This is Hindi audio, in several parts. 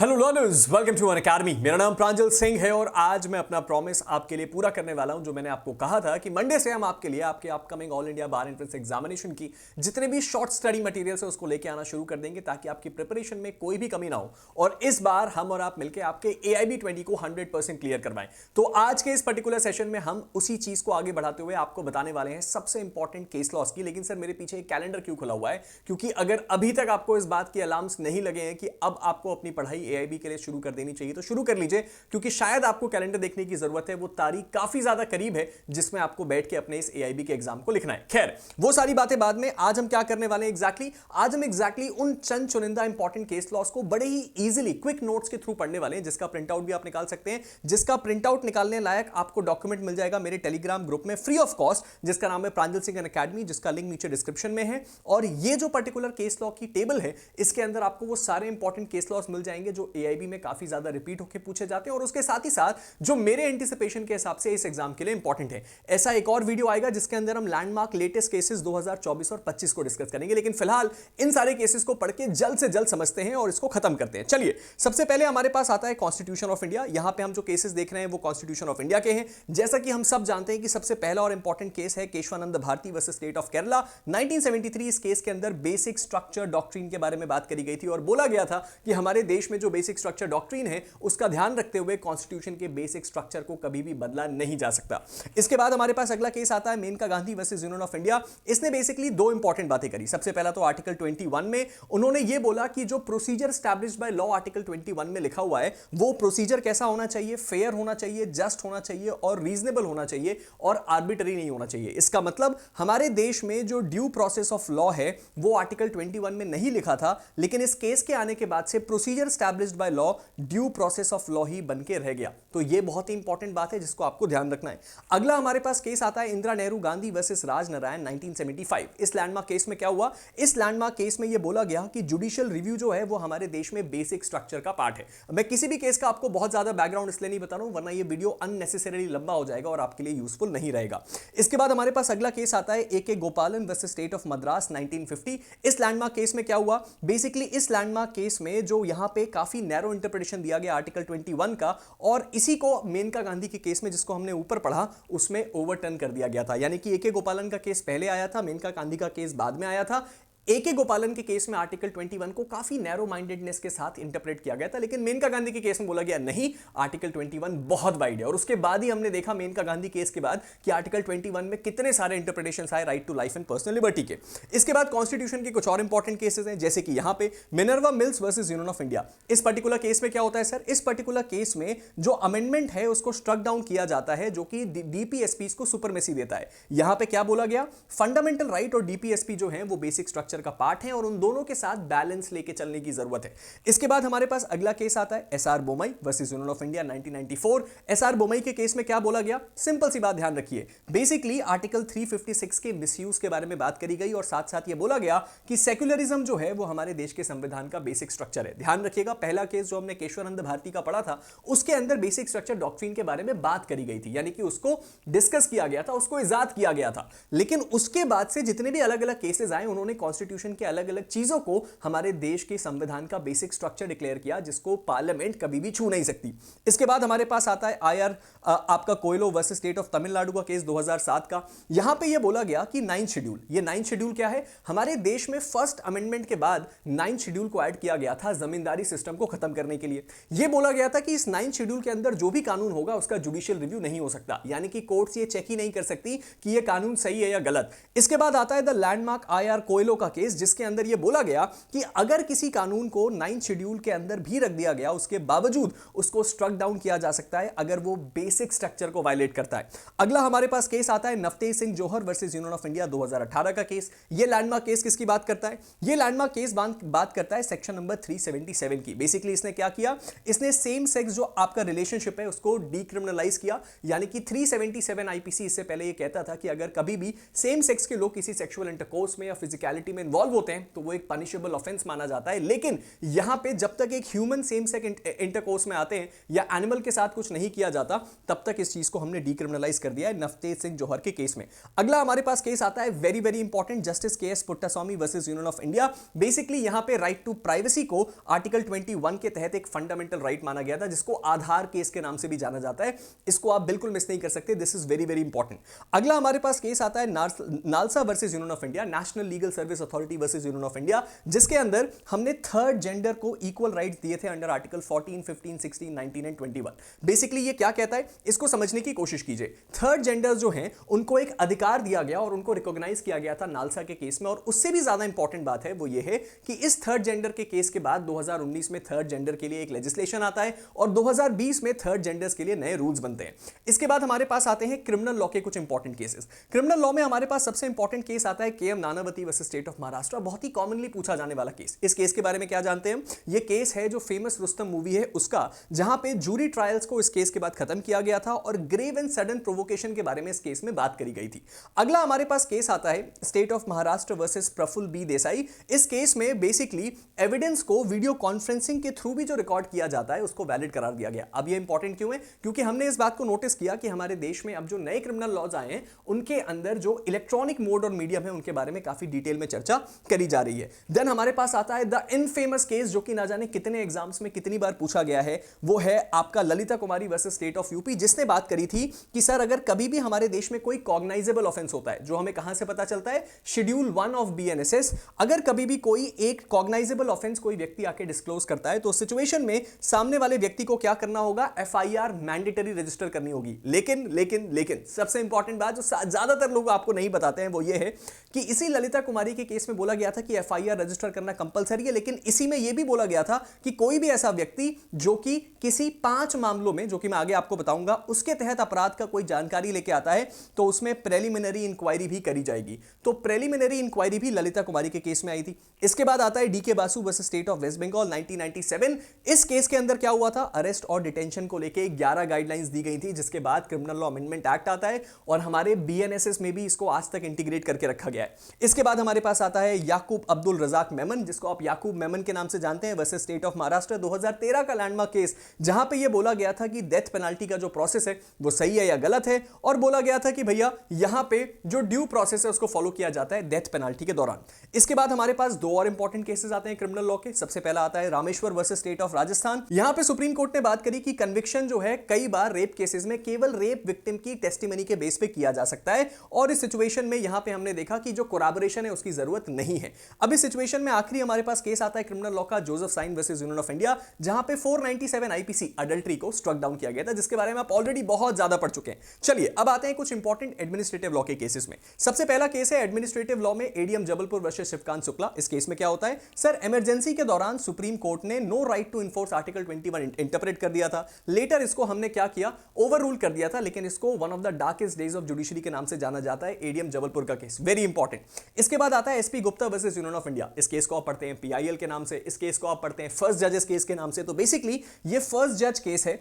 Hello learners, welcome to Unacademy. मेरा नाम प्रांजल सिंह है और आज मैं अपना प्रॉमिस आपके लिए पूरा करने वाला हूं जो मैंने आपको कहा था कि मंडे से हम आपके लिए आपके अपकमिंग ऑल इंडिया बार एंट्रेंस एग्जामिनेशन की जितने भी शॉर्ट स्टडी मटेरियल्स है उसको लेके आना शुरू कर देंगे ताकि आपकी प्रिपरेशन में कोई भी कमी ना हो और इस बार हम और आप मिलकर आपके AIB 20 को 100% क्लियर करवाएं। तो आज के इस पर्टिकुलर सेशन में हम उसी चीज को आगे बढ़ाते हुए आपको बताने वाले हैं सबसे इंपॉर्टेंट केस लॉस की। लेकिन सर मेरे पीछे एक कैलेंडर क्यों खुला हुआ है? क्योंकि अगर अभी तक आपको इस बात के अलार्म्स नहीं लगे हैं कि अब आपको अपनी पढ़ाई AIB के लिए शुरू देनी चाहिए तो शुरू कर लीजिए, क्योंकि शायद आपको कैलेंडर देखने की जरूरत है। वो तारीख काफी ज्यादा करीब है जिसमें आपको बैठ के अपने इस AIB के एग्जाम को लिखना है। खैर, वो सारी बातें बाद में। आज हम क्या करने वाले हैं एग्जैक्टली? आज हम एग्जैक्टली उन चंद चुनिंदा इंपॉर्टेंट केस लॉस को बड़े ही इजीली क्विक नोट्स के थ्रू पढ़ने वाले हैं, जिसका प्रिंट आउट भी आप निकाल सकते हैं। जिसका प्रिंट आउट निकालने लायक आपको डॉक्यूमेंट मिल जाएगा मेरे टेलीग्राम ग्रुप में फ्री ऑफ कॉस्ट, जिसका नाम है प्रांजल सिंह अनअकैडमी, जिसका लिंक नीचे डिस्क्रिप्शन में है। और ये जो पर्टिकुलर केस लॉ की टेबल है, इसके अंदर आपको वो सारे इंपॉर्टेंट केस लॉस मिल जाएंगे जो AIB में काफी ज्यादा रिपीट होकर पूछे जाते हैं और उसके साथ ही साथ जो मेरे एंटिसिपेशन के हिसाब से इस एग्जाम के लिए इंपॉर्टेंट है। ऐसा एक और वीडियो आएगा जिसके अंदर हम लैंडमार्क लेटेस्ट केसेस 2024 और 25 को डिस्कस करेंगे। लेकिन फिलहाल इन सारे केसेस को पढ़ के जल्द से जल्द समझते हैं और इसको खत्म करते हैं। चलिए, सबसे पहले हमारे पास आता है कॉन्स्टिट्यूशन ऑफ इंडिया। यहां पे हम जो केसेस देख रहे हैं वो कॉन्स्टिट्यूशन ऑफ इंडिया के हैं। जैसा कि हम सब जानते हैं कि सबसे पहला और इंपॉर्टेंट केस है Keshavananda Bharati versus state of Kerala 1973। इस केस के अंदर बेसिक स्ट्रक्चर डॉक्ट्रिन के बारे में बात करी गई थी और बोला गया था कि हमारे देश में जो बेसिक स्ट्रक्चर डॉक्ट्रिन है उसका ध्यान रखते हुए कॉन्स्टिट्यूशन के बेसिक स्ट्रक्चर को कभी भी बदला नहीं जा सकता। इसके बाद हमारे पास अगला केस आता है Maneka Gandhi versus union of India. इसने बेसिकली दो इंपॉर्टेंट बातें करी। सबसे पहला तो आर्टिकल 21 में उन्होंने यह बोला कि जो procedure established by law article 21 में लिखा हुआ है वो प्रोसीजर कैसा होना चाहिए? फेयर होना चाहिए, जस्ट होना चाहिए और रीजनेबल होना चाहिए और आर्बिट्ररी नहीं होना चाहिए। इसका मतलब हमारे देश में जो ड्यू प्रोसेस ऑफ लॉ है वो आर्टिकल 21 में नहीं लिखा था, लेकिन इस केस के आने के बाद से procedure established by law due process of law ही बनके रह गया। तो यह बहुत ही इंपॉर्टेंट बात है जिसको आपको ध्यान रखना है। अगला हमारे पास केस आता है इंदिरा नेहरू गांधी वर्सेस राजनारायण 1975। इस लैंडमार्क केस में क्या हुआ? इस लैंडमार्क केस में यह बोला गया कि जुडिशियल रिव्यू जो है वो हमारे देश में बेसिक स्ट्रक्चर का पार्ट है। मैं किसी भी केस का आपको बहुत ज्यादा बैकग्राउंड इसलिए नहीं बता रहा हूं वरना यह वीडियो अननेसेसरीली लंबा हो जाएगा और आपके लिए यूजफुल नहीं रहेगा। इसके बाद हमारे पास अगला केस आता है AK गोपालन वर्सेस स्टेट ऑफ मद्रास 1950। इस लैंडमार्क केस में क्या हुआ? बेसिकली इस लैंडमार्क केस में जो यहां पे काफी नैरो इंटरप्रिटेशन दिया गया आर्टिकल 21 का और इसी को मेनका गांधी के केस में जिसको हमने ऊपर पढ़ा उसमें ओवरटर्न कर दिया गया था। यानी कि AK गोपालन का केस पहले आया था, मेनका गांधी का केस बाद में आया था। AK गोपालन के केस में आर्टिकल 21 को काफी नैरो माइंडेडनेस के साथ इंटरप्रेट किया गया था, लेकिन मेनका गांधी के केस में बोला गया नहीं, आर्टिकल 21 बहुत वाइड है। और उसके बाद ही हमने देखा मेनका गांधी केस के बाद कि आर्टिकल 21 में कितने सारे इंटरप्रिटेशंस आए right to life and personal liberty के। इसके बाद कॉन्स्टिट्यूशन के कुछ और इंपॉर्टेंट केसेस हैं, जैसे कि यहां पे Minerva mills versus union of India. इस पर्टिकुलर केस में क्या होता है सर? इस पर्टिकुलर केस में जो अमेंडमेंट है उसको स्ट्रक डाउन किया जाता है जो कि DPSPs को सुपरमेसी देता है। यहां पे क्या बोला गया? फंडामेंटल राइट और DPSP जो है वो बेसिक स्ट्रक्चर का पार्ट है और उन दोनों के साथ बैलेंस लेके चलने की जरूरत है। इसके बाद हमारे पास अगला केस आता है SR Bommai versus union of India 1994। SR Bommai के केस में क्या बोला गया? सिंपल सी बात ध्यान रखिए। बेसिकली आर्टिकल 356 के मिसयूज के बारे में बात करी गई और साथ साथ यह बोला गया कि सेक्युलरिज्म जो है वो हमारे देश के संविधान का बेसिक स्ट्रक्चर है। ध्यान रखिएगा, पहला केस जो हमने केशवानंद भारती का पढ़ा था उसके अंदर बेसिक स्ट्रक्चर डॉक्ट्रिन के बारे में बात करी गई थी, यानी कि उसको डिस्कस किया गया था, उसको इजाद किया गया था। लेकिन उसके बाद से जितने भी अलग अलग केसेस आए उन्होंने कॉन्स्टिट्यूशन के अलग अलग चीजों को हमारे देश के संविधान का बेसिक स्ट्रक्चर डिक्लेयर किया जिसको पार्लियामेंट कभी भी छू नहीं सकती। इसके बाद हमारे पास आता है IR आपका Coelho versus state of Tamil Nadu का केस 2007 का। यहां पे यह बोला गया कि 9th शेड्यूल, ये 9th शेड्यूल क्या है? हमारे देश में फर्स्ट अमेंडमेंट के बाद 9th शेड्यूल को ऐड किया गया था जमींदारी सिस्टम को खत्म करने के लिए। यह बोला गया था कि इस 9th शेड्यूल के अंदर जो भी कानून होगा उसका जुडिशियल रिव्यू नहीं हो सकता, यानी कि कोर्ट्स ये चेक ही नहीं कर सकती कि यह कानून सही है या गलत। इसके बाद आता है द लैंडमार्क IR कोयलो का केस, जिसके अंदर यह बोला गया कि अगर किसी कानून को 9th शेड्यूल के अंदर भी रख दिया गया उसके बावजूद उसको स्ट्रक डाउन किया जा सकता है अगर वो बेसिक स्ट्रक्चर को वायलेट करता है। अगला हमारे पास केस आता है नवतेज सिंह जौहर वर्सेस यूनियन ऑफ इंडिया 2018 का केस। ये लैंडमार्क केस किसकी बात करता है? ये लैंडमार्क केस बात करता है सेक्शन नंबर 377 की। बेसिकली इसने क्या किया? इसने सेम सेक्स जो आपका रिलेशनशिप है उसको डीक्रिमिनलाइज किया, यानी कि 377 IPC इससे पहले ये कहता था कि अगर कभी भी सेम सेक्स के लोग किसी सेक्सुअल इंटरकोर्स में या फिजिकलिटी में इन्वॉल्व होते हैं तो वो एक पनिशेबल ऑफेंस माना जाता है। लेकिन यहां पे जब तक एक ह्यूमन सेम सेक्स इंटरकोर्स में आते हैं या एनिमल के साथ कुछ नहीं किया जाता, तब तक इस चीज को हमने डीक्रिमिनलाइज कर दिया है नवतेज सिंह जौहर के केस में। अगला हमारे पास केस आता है very very important, justice KS Puttaswamy versus union of India. Basically यहां पे राइट टू प्राइवेसी को आर्टिकल 21 के तहत एक फंडामेंटल राइट माना गया था, जिसको आधार केस के नाम से भी जाना जाता है। इसको आप बिल्कुल मिस नहीं कर सकते, this is very very important. अगला हमारे पास केस आता है NALSA versus union of India, national legal service authority versus union of India, जिसके अंदर हमने थर्ड जेंडर को इक्वल राइट्स दिए थे अंडर आर्टिकल 14, 15, 16, 19 एंड 21। बेसिकली ये क्या कहता है, इसको समझने की कोशिश कीजिए। थर्ड जेंडर जो हैं उनको एक अधिकार दिया गया और उनको रिकॉग्नाइज किया गया था नालसा के केस में। और उससे भी ज्यादा इंपॉर्टेंट बात है वो ये है कि इस थर्ड जेंडर के केस के बाद 2019 में थर्ड जेंडर के लिए एक लेजिस्लेशन आता है और 2020 में थर्ड जेंडर्स के लिए नए रूल्स बनते हैं। इसके बाद हमारे पास आते हैं क्रिमिनल लॉ के कुछ इंपॉर्टेंट केसेस। क्रिमिनल लॉ में हमारे पास सबसे इंपॉर्टेंट केस आता है KM Nanavati versus state of Maharashtra, बहुत ही कॉमनली पूछा जाने वाला केस। इस केस के बारे में क्या जानते हैं? यह केस है जो फेमस रुस्तम मूवी है उसका, जहां पे जूरी ट्रायल्स को इस केस के बाद खत्म किया गया था और ग्रेव एंड सडन प्रोवोकेशन के बारे में इस केस में बात करी गई थी। अगला हमारे पास केस आता है state of Maharashtra versus Prafulla B Desai. इस केस में बेसिकली एविडेंस को वीडियो कॉन्फ्रेंसिंग के थ्रू भी जो रिकॉर्ड किया जाता है उसको वैलिड करार दिया गया। अब ये इंपॉर्टेंट क्यों है? क्योंकि हमने इस बात को नोटिस किया कि हमारे देश में अब जो नए क्रिमिनल लॉज आए हैं उनके अंदर जो इलेक्ट्रॉनिक मोड और मीडियम है उनके बारे में काफी डिटेल में चर्चा करी जा रही है। देन हमारे पास आता है द इनफेमस केस, जो कि ना जाने कितने एग्जाम्स में कितनी बार पूछा गया है। वो है आपका ललिता कुमारी वर्सेस स्टेट ऑफ यूपी, जिसने बात करी थी कि सर अगर कभी भी हमारे देश में कोई कॉग्नाइजेबल ऑफेंस होता है, जो हमें कहां से पता चलता है? Schedule 1 of BNSS. अगर कभी भी कोई एक कॉग्नाइजेबल ऑफेंस कोई व्यक्ति आके डिस्क्लोज करता है तो सिचुएशन में सामने वाले व्यक्ति को क्या करना होगा? एफआईआर मैंडेटरी रजिस्टर करनी होगी। लेकिन लेकिन लेकिन सबसे इंपॉर्टेंट बात जो ज्यादातर लोग आपको नहीं बताते हैं वो ये है कि इसी ललिता कुमारी के केस में बोला गया था कि एफआईआर रजिस्टर करना कंपलसरी है, लेकिन इसी में यह भी बोला गया था कि कोई भी ऐसा व्यक्ति जो कि किसी 5 मामलों में, जो कि मैं आगे आपको बताऊंगा, उसके तहत अपराध का कोई जानकारी लेके आता है तो उसमें प्रेलिमिनरी इंक्वायरी भी करी जाएगी। तो प्रेलिमिनरी इंक्वायरी भी ललिता कुमारी के केस में आई थी। इसके बाद आता है DK Basu versus state of West Bengal 1997। इस केस के अंदर क्या हुआ था? अरेस्ट और डिटेंशन को लेके 11 गाइडलाइंस दी गई थी, जिसके बाद क्रिमिनल लॉ अमेंडमेंट एक्ट आता है और हमारे बीएनएसएस में भी इसको आज तक इंटीग्रेट करके रखा गया है। इसके बाद हमारे पास आता है याकूब अब्दुल रजाक मेमन, जिसको आप याकूब मेमन के नाम से जानते हैं, वर्सेस स्टेट ऑफ महाराष्ट्र 2013 का लैंडमार्क केस, जहां पे ये बोला गया था कि डेथ पेनल्टी का जो प्रोसेस है वो सही है या गलत है, और बोला गया था कि भैया यहां पे जो ड्यू प्रोसेस है उसको फॉलो किया जाता है डेथ पेनल्टी के दौरान। इसके बाद हमारे पास 2 और इंपॉर्टेंट केसेस आते हैं क्रिमिनल लॉ के। सबसे पहला आता है Rameshwar versus state of Rajasthan. यहां पे सुप्रीम कोर्ट ने बात करी कि कन्विक्शन जो है कई बार रेप केसेस में केवल रेप विक्टिम की टेस्टिमनी के बेस पे किया जा सकता है, और इस सिचुएशन में यहां पे हमने देखा कि जो कोलैबोरेशन है उसकी जरूरत नहीं है। अब इस सिचुएशन में आखिरी हमारे पास केस आता है क्रिमिनल लॉ का Joseph Shine versus union of India, जहां पे 497 आईपीसी अडल्ट्री को स्ट्रक डाउन किया गया था, जिसके बारे में आप ऑलरेडी बहुत ज्यादा पढ़ चुके हैं। चलिए अब आते हैं कुछ इंपॉर्टेंट एडमिनिस्ट्रेटिव लॉ के केसेस में। सबसे पहला केस है एडमिनिस्ट्रेटिव लॉ में एडीएम जबलपुर वर्सेस शिवकांत शुक्ला। इस केस में क्या होता है? सर इमरजेंसी के दौरान सुप्रीम कोर्ट ने no right to enforce article 21 interpret कर दिया था। लेटर इसको हमने क्या किया? ओवर रूल कर दिया था, लेकिन इसको one of the darkest days of judiciary के नाम से जाना जाता है, एडीएम जबलपुर का केस, वेरी इंपॉर्टेंट। इसके बाद आता है SP Gupta versus union of India. इस केस को आप पढ़ते हैं पीआईएल के नाम से, इस केस को आप पढ़ते हैं फर्स्ट जजेस केस के नाम से। तो बेसिकली ये फर्स्ट जज केस है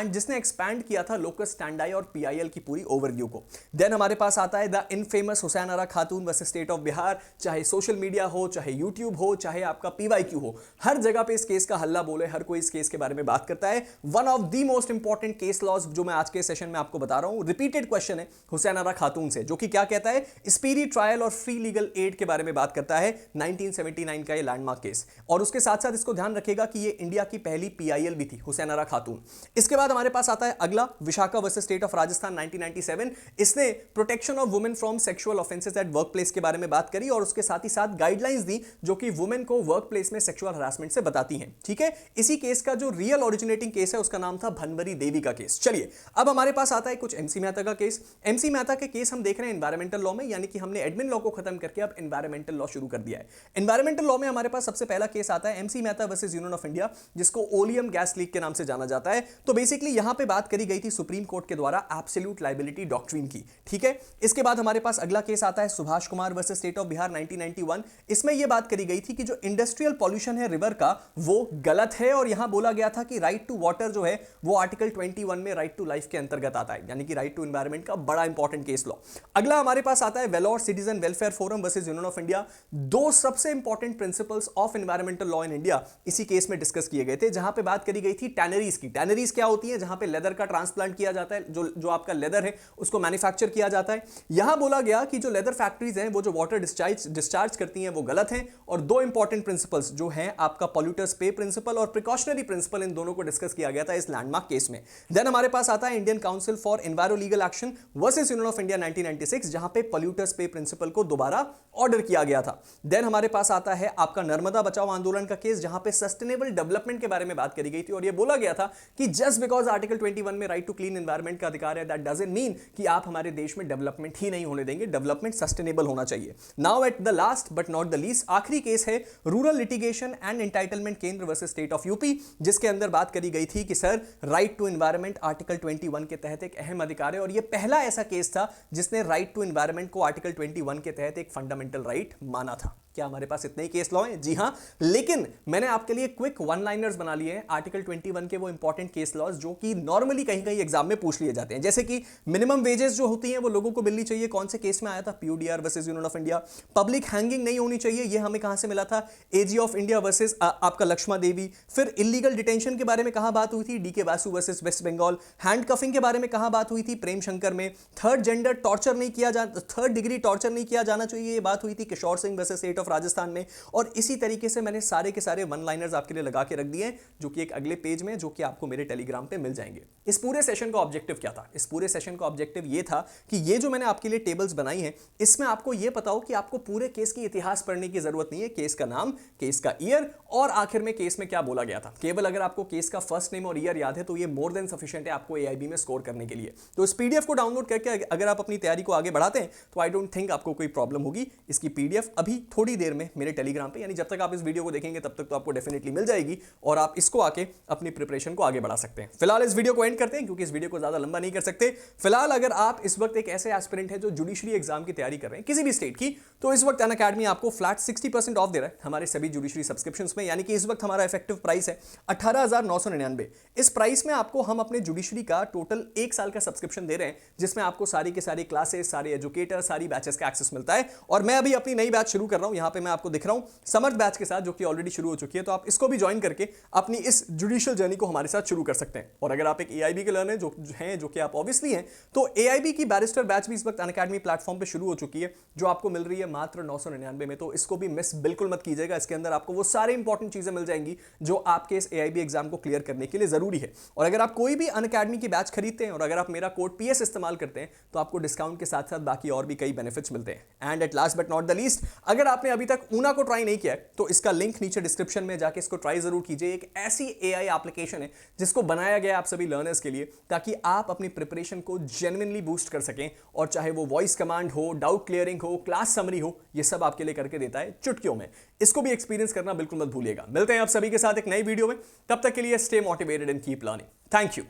जिसने एक्सपैंड किया था लोकस स्टैंडाई और पीआईएल की पूरी ओवरव्यू को। देन हमारे पास आता है the infamous Hussain Ara Khatoon versus state of Bihar. चाहे सोशल मीडिया हो, चाहे यूट्यूब हो, चाहे आपका पीवाईक्यू हो, हर जगह पे इस केस का हल्ला बोले, हर कोई इस केस के बारे में बात करता है। One of the most important case laws जो मैं आज के सेशन में आपको बता रहा हूं, रिपीटेड क्वेश्चन है हुसैन आरा खातून से, जो कि क्या कहता है? स्पीडी ट्रायल और फ्री लीगल एड के बारे में बात करता है। 1979 का ये लैंडमार्क केस, और उसके साथ साथ इसको ध्यान रखिएगा कि ये इंडिया की पहली पीआईएल भी थी, हुसैन आरा खातून। इसके बाद हमारे पास आता है अगला Vishakha versus state of Rajasthan 1997। इसने protection of women from sexual offences at work place के बारे में बात करी और उसके साथ ही साथ गाइडलाइंस दी जो कि वुमेन को वर्क प्लेस में सेक्सुअल हरासमेंट से बताती हैं। ठीक है, इसी केस का जो रियल ओरिजिनेटिंग केस है उसका नाम था भनवरी देवी का केस। चलिए अब हमारे पास आता है कुछ एमसी मेहता का केस। एमसी मेहता के केस हम देख रहे हैं एनवायरमेंटल लॉ में, यानी कि हमने एडमिन लॉ को खत्म करके अब एनवायरमेंटल लॉ शुरू कर दिया है। एनवायरमेंटल लॉ में हमारे पास सबसे पहला केस आता है MC Mehta versus union of India, जिसको ओलियम गैस लीक के नाम से जाना जाता है। तो बेसिकली यहां पे बात करी गई थी सुप्रीम कोर्ट के द्वारा एब्सोल्यूट लायबिलिटी डॉक्ट्रिन की। ठीक है, इसके बाद हमारे पास अगला केस आता है Subhash Kumar versus state of Bihar 1991। इसमें यह बात करी गई थी कि जो इंडस्ट्रियल पॉल्यूशन है रिवर का वो गलत है, और यहां बोला गया था कि राइट टू वाटर जो है वो आर्टिकल 21 में राइट टू लाइफ के अंतर्गत आता है, यानी कि राइट टू एनवायरमेंट का बड़ा इंपॉर्टेंट केस लॉ। अगला हमारे पास आता है Vellore citizen welfare forum versus union of India, दो सबसे important principles of environmental law in India इसी केस में डिस्कस किए गए थे, जहां पे बात करी गई थी टैनरीज की। टैनरीज क्या होती है? जहां पे लेदर का ट्रांसप्लांट किया जाता है, जो आपका लेदर है उसको मैन्युफैक्चर किया जाता है। यहां बोला गया कि जो लेदर फैक्ट्रीज हैं वो जो वाटर डिस्चार्ज करती हैं वो गलत हैं, और दो इंपॉर्टेंट प्रिंसिपल्स जो हैं आपका पॉल्यूटर्स पे प्रिंसिपल और प्रिकॉशनरी प्रिंसिपल, इन दोनों को डिस्कस किया गया था इस लैंडमार्क केस में। देन हमारे पास आता है Indian council for enviro legal action versus union of India 1996, जहां पे पॉल्यूटर्स पे प्रिंसिपल को दोबारा ऑर्डर किया गया था। देन हमारे पास आता है आपका नर्मदा बचाओ आंदोलन का केस, जहां पे सस्टेनेबल डेवलपमेंट के बारे में बात करी गई थी, और यह बोला गया था कि जस्ट बिकॉज आर्टिकल 21 में राइट टू क्लीन एनवायरमेंट का अधिकार है, दैट डजंट मीन कि आप हमारे देश में डेवलपमेंट ही नहीं होने देंगे, डेवलपमेंट सस्टेनेबल होना चाहिए। Now at the last but not the least, आखिरी केस है rural litigation and entitlement Kendra versus state of UP, जिसके अंदर बात करी गई थी कि sir right to environment article 21 के तहत एक अहम अधिकार है, और यह पहला ऐसा केस था जिसने राइट टू एनवायरमेंट को आर्टिकल 21 के तहत एक फंडामेंटल राइट माना था। क्या हमारे पास इतने ही केस लॉ हैं? जी हां, लेकिन मैंने आपके लिए क्विक वन लाइनर्स बना लिए हैं आर्टिकल 21 के, वो इंपॉर्टेंट केस लॉज जो कि नॉर्मली कहीं कहीं एग्जाम में पूछ लिए जाते हैं, जैसे कि मिनिमम वेजेस जो होती हैं वो लोगों को मिलनी चाहिए। कौन से केस में आया था? PUDR versus union of India. Public hanging नहीं होनी चाहिए, ये हमें कहां से मिला था? एजी ऑफ इंडिया वर्सेस आपका लक्ष्मा देवी। फिर इलीगल डिटेंशन के बारे में कहां बात हुई थी? DK Basu versus West Bengal. Handcuffing के बारे में कहां बात हुई थी? प्रेम शंकर में। थर्ड जेंडर टॉर्चर नहीं किया थर्ड डिग्री टॉर्चर नहीं किया जाना चाहिए, ये बात हुई थी Kishore Singh versus state of Rajasthan में। और इसी तरीके से मैंने सारे के सारे वन लाइनर्स आपके लिए लगा के रख दिए हैं, जो कि एक अगले पेज में, जो कि आपको मेरे टेलीग्राम पे मिल जाएंगे। इस पूरे सेशन का ऑब्जेक्टिव क्या था? इस पूरे सेशन का ऑब्जेक्टिव ये था कि ये जो मैंने आपके लिए टेबल्स बनाई हैं, इसमें आपको ये पता हो कि आपको पूरे केस की इतिहास पढ़ने की जरूरत नहीं है। केस का नाम, केस का ईयर और आखिर में केस में क्या बोला गया था, केवल अगर आपको केस का फर्स्ट नेम और ईयर याद है तो ये मोर देन सफिशिएंट है आपको एआईबी में स्कोर करने के लिए। तो इस पीडीएफ को डाउनलोड करके अगर आप अपनी तैयारी को आगे बढ़ाते हैं तो आई डोंट थिंक आपको कोई प्रॉब्लम होगी। इसकी पीडीएफ अभी थोड़ी देर में मेरे टेलीग्राम पे, यानी जब तक आप इस वीडियो को देखेंगे तब तक तो आपको डेफिनेटली मिल जाएगी, और आप इसको आके अपनी प्रिपरेशन को आगे बढ़ा सकते हैं। फिलहाल इस वीडियो को एंड करते हैं क्योंकि इस वीडियो को ज्यादा लंबा नहीं कर सकते। फिलहाल अगर आप इस वक्त एक ऐसे एस्पिरेंट है जो जुडिशरी एग्जाम की तैयारी कर रहे हैं किसी भी स्टेट की, तो इस वक्त अनअकैडमी आपको फ्लैट 60% ऑफ दे रहा है हमारे सभी जुडिशरी सब्सक्रिप्शंस में, यानी कि इस वक्त हमारा इफेक्टिव प्राइस है 18,999। इस प्राइस में आपको हम अपने जुडिशरी का टोटल 1 साल का सब्सक्रिप्शन दे रहे हैं, जिसमें आपको सारी के सारी क्लासेस, सारे एजुकेटर, सारी बैचेस का एक्सेस मिलता है। और मैं अभी अपनी नई बैच शुरू कर रहा हूं, यहां पे मैं आपको दिख रहा हूं समर्थ बैच के साथ, जो कि ऑलरेडी शुरू हो चुकी है, तो आप इसको भी ज्वाइन करके अपनी इस जुडिशियल जर्नी को हमारे साथ शुरू कर सकते हैं। और अगर आप एक एआईबी के लर्नर जो कि आप ऑब्वियसली हैं, तो एआईबी की बैरिस्टर बैच भी इस वक्त अनअकैडमी प्लेटफॉर्म पे शुरू हो चुकी है, जो आपको मिल रही है मात्र 999 में। तो इसको भी मिस बिल्कुल मत कीजिएगा। इसके अंदर आपको वो सारे इंपॉर्टेंट चीजें मिल जाएंगी जो आपके इस एआईबी एग्जाम को क्लियर करने के लिए जरूरी है। और अगर आप कोई भी अनअकैडमी की बैच खरीदते हैं और अगर आप मेरा कोड पीएस इस्तेमाल करते हैं तो आपको डिस्काउंट के साथ साथ बाकी और भी कई बेनिफिट्स मिलते हैं। And at last but not the least, अगर आपने अभी तक ऊना को ट्राई नहीं किया है तो इसका लिंक नीचे डिस्क्रिप्शन में जाके इसको ट्राई जरूर कीजिए। एक ऐसी एआई एप्लीकेशन है जिसको बनाया गया आप सभी लर्नर्स के लिए, ताकि आप अपनी प्रिपरेशन को जेन्युइनली बूस्ट कर सकें, और चाहे वो वॉइस कमांड हो, डाउट क्लियरिंग हो, क्लास समरी हो, ये सब आपके लिए करके देता है चुटकियों में। इसको भी एक्सपीरियंस करना बिल्कुल मत भूलिएगा। मिलते हैं आप सभी के साथ एक नई वीडियो में, तब तक के लिए stay motivated and keep learning. Thank you.